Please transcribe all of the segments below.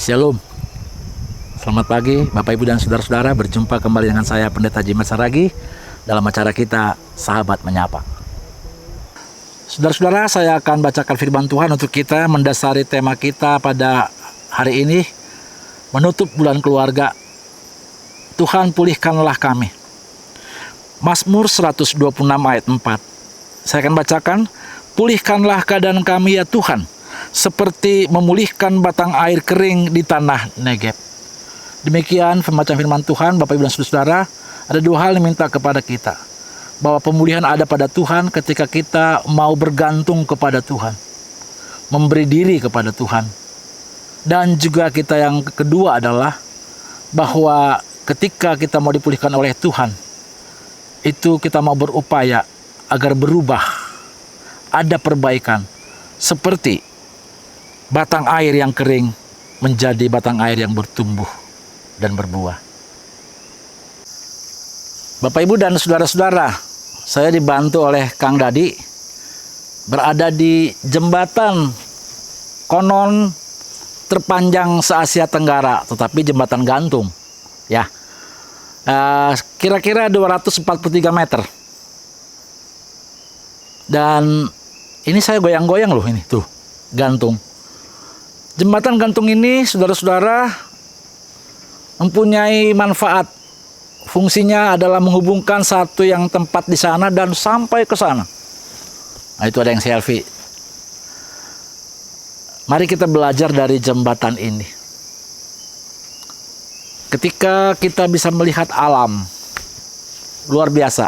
Shalom. Selamat pagi Bapak Ibu dan Saudara-saudara. Berjumpa kembali dengan saya Pendeta Jimat Saragi dalam acara kita Sahabat Menyapa. Saudara-saudara, saya akan bacakan firman Tuhan untuk kita mendasari tema kita pada hari ini, menutup bulan keluarga. Tuhan, pulihkanlah kami. Mazmur 126 ayat 4. Saya akan bacakan. Pulihkanlah keadaan kami ya Tuhan, seperti memulihkan batang air kering di tanah Negeb. Demikian pembacaan firman Tuhan. Bapak Ibu dan Saudara, ada dua hal yang minta kepada kita, bahwa pemulihan ada pada Tuhan ketika kita mau bergantung kepada Tuhan, memberi diri kepada Tuhan. Dan juga kita yang kedua adalah bahwa ketika kita mau dipulihkan oleh Tuhan, itu kita mau berupaya agar berubah, ada perbaikan, seperti batang air yang kering menjadi batang air yang bertumbuh dan berbuah. Bapak Ibu dan Saudara-saudara, saya dibantu oleh Kang Dadi berada di jembatan konon terpanjang se-Asia Tenggara, tetapi jembatan gantung. Ya, kira-kira 243 meter. Dan ini saya goyang-goyang loh, ini tuh gantung. Jembatan gantung ini, saudara-saudara, mempunyai manfaat. Fungsinya adalah menghubungkan satu yang tempat di sana dan sampai ke sana. Nah, itu ada yang selfie. Mari kita belajar dari jembatan ini. Ketika kita bisa melihat alam, luar biasa.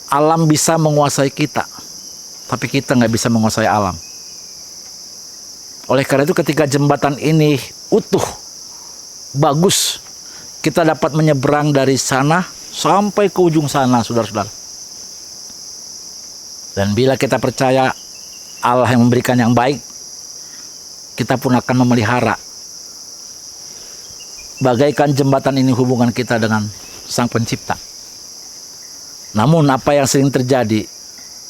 Alam bisa menguasai kita, tapi kita nggak bisa menguasai alam. Oleh karena itu ketika jembatan ini utuh, bagus, kita dapat menyeberang dari sana sampai ke ujung sana, saudara-saudara. Dan bila kita percaya Allah yang memberikan yang baik, kita pun akan memelihara. Bagaikan jembatan ini hubungan kita dengan Sang Pencipta. Namun apa yang sering terjadi,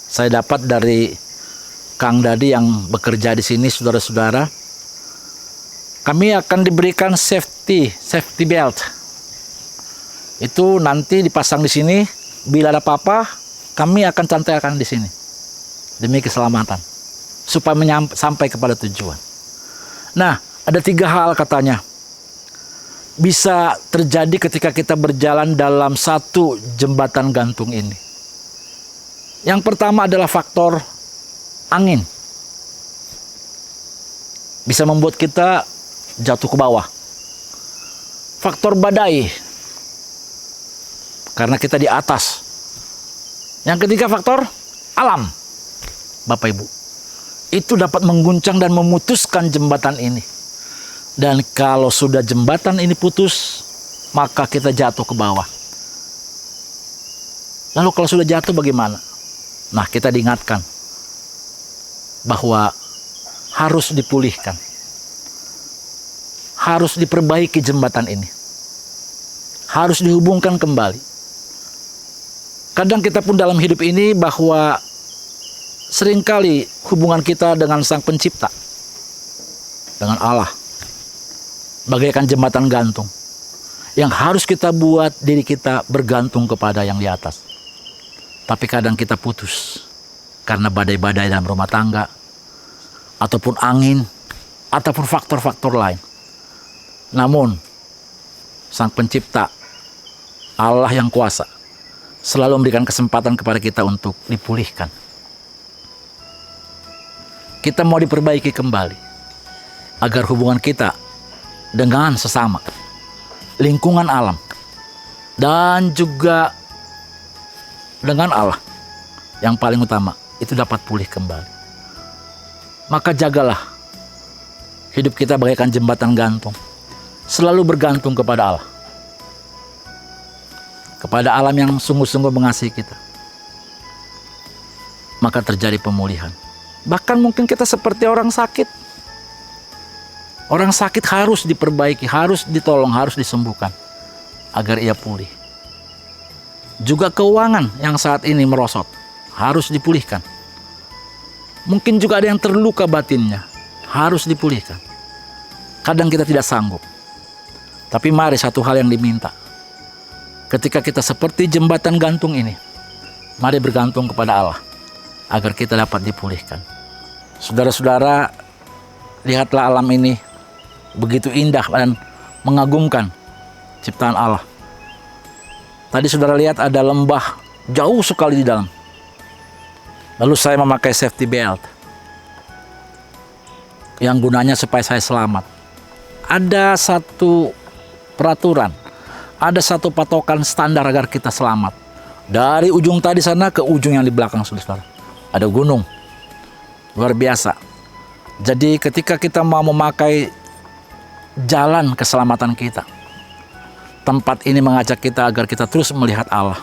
saya dapat dari Kang Dadi yang bekerja di sini, saudara-saudara, kami akan diberikan safety belt. Itu nanti dipasang di sini, bila ada apa-apa, kami akan cantelkan di sini demi keselamatan, supaya sampai kepada tujuan. Nah, ada 3 hal katanya bisa terjadi ketika kita berjalan dalam satu jembatan gantung ini. Yang pertama adalah faktor angin. Bisa membuat kita jatuh ke bawah. Faktor badai, karena kita di atas. Yang ketiga faktor alam, Bapak Ibu. Itu dapat mengguncang dan memutuskan jembatan ini. Dan kalau sudah jembatan ini putus, maka kita jatuh ke bawah. Lalu kalau sudah jatuh bagaimana? Nah, kita diingatkan bahwa harus dipulihkan. Harus diperbaiki jembatan ini. Harus dihubungkan kembali. Kadang kita pun dalam hidup ini bahwa seringkali hubungan kita dengan Sang Pencipta, dengan Allah, bagaikan jembatan gantung yang harus kita buat diri kita bergantung kepada yang di atas. Tapi kadang kita putus karena badai-badai dalam rumah tangga, ataupun angin, ataupun faktor-faktor lain. Namun Sang Pencipta, Allah yang kuasa, selalu memberikan kesempatan kepada kita untuk dipulihkan. Kita mau diperbaiki kembali agar hubungan kita dengan sesama, lingkungan alam, dan juga dengan Allah yang paling utama, itu dapat pulih kembali. Maka jagalah hidup kita bagaikan jembatan gantung, selalu bergantung kepada Allah, kepada alam yang sungguh-sungguh mengasihi kita. Maka terjadi pemulihan. Bahkan mungkin kita seperti orang sakit. Orang sakit harus diperbaiki, harus ditolong, harus disembuhkan agar ia pulih. Juga keuangan yang saat ini merosot harus dipulihkan. Mungkin juga ada yang terluka batinnya, harus dipulihkan. Kadang kita tidak sanggup. Tapi mari satu hal yang diminta. Ketika kita seperti jembatan gantung ini, mari bergantung kepada Allah agar kita dapat dipulihkan. Saudara-saudara, lihatlah alam ini begitu indah dan mengagumkan ciptaan Allah. Tadi saudara lihat ada lembah jauh sekali di dalam. Lalu saya memakai safety belt yang gunanya supaya saya selamat. Ada satu peraturan, ada satu patokan standar agar kita selamat. Dari ujung tadi sana ke ujung yang di belakang, saudara. Ada gunung. Luar biasa. Jadi ketika kita mau memakai jalan keselamatan kita, tempat ini mengajak kita agar kita terus melihat Allah.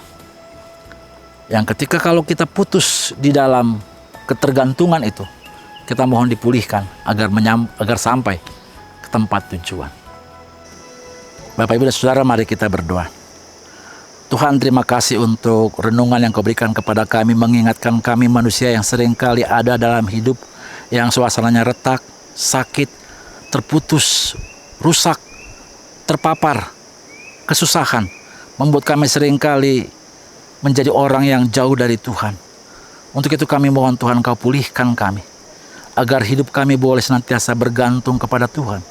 Yang ketika kalau kita putus di dalam ketergantungan itu, kita mohon dipulihkan agar sampai ke tempat tujuan. Bapak Ibu dan Saudara, mari kita berdoa. Tuhan, terima kasih untuk renungan yang Kau berikan kepada kami, mengingatkan kami manusia yang seringkali ada dalam hidup yang suasananya retak, sakit, terputus, rusak, terpapar, kesusahan, membuat kami seringkali menjadi orang yang jauh dari Tuhan. Untuk itu kami mohon Tuhan, Kau pulihkan kami, agar hidup kami boleh senantiasa bergantung kepada Tuhan.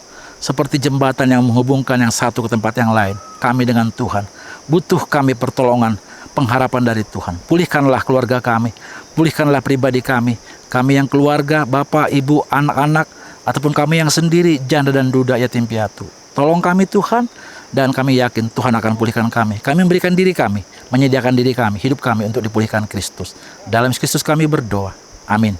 Seperti jembatan yang menghubungkan yang satu ke tempat yang lain, kami dengan Tuhan. Butuh kami pertolongan, pengharapan dari Tuhan. Pulihkanlah keluarga kami, pulihkanlah pribadi kami yang keluarga, bapak, ibu, anak-anak, ataupun kami yang sendiri, janda dan duda, yatim piatu. Tolong kami Tuhan, dan kami yakin Tuhan akan pulihkan kami. Kami memberikan diri kami, menyediakan diri kami, hidup kami untuk dipulihkan Kristus. Dalam Kristus kami berdoa. Amin.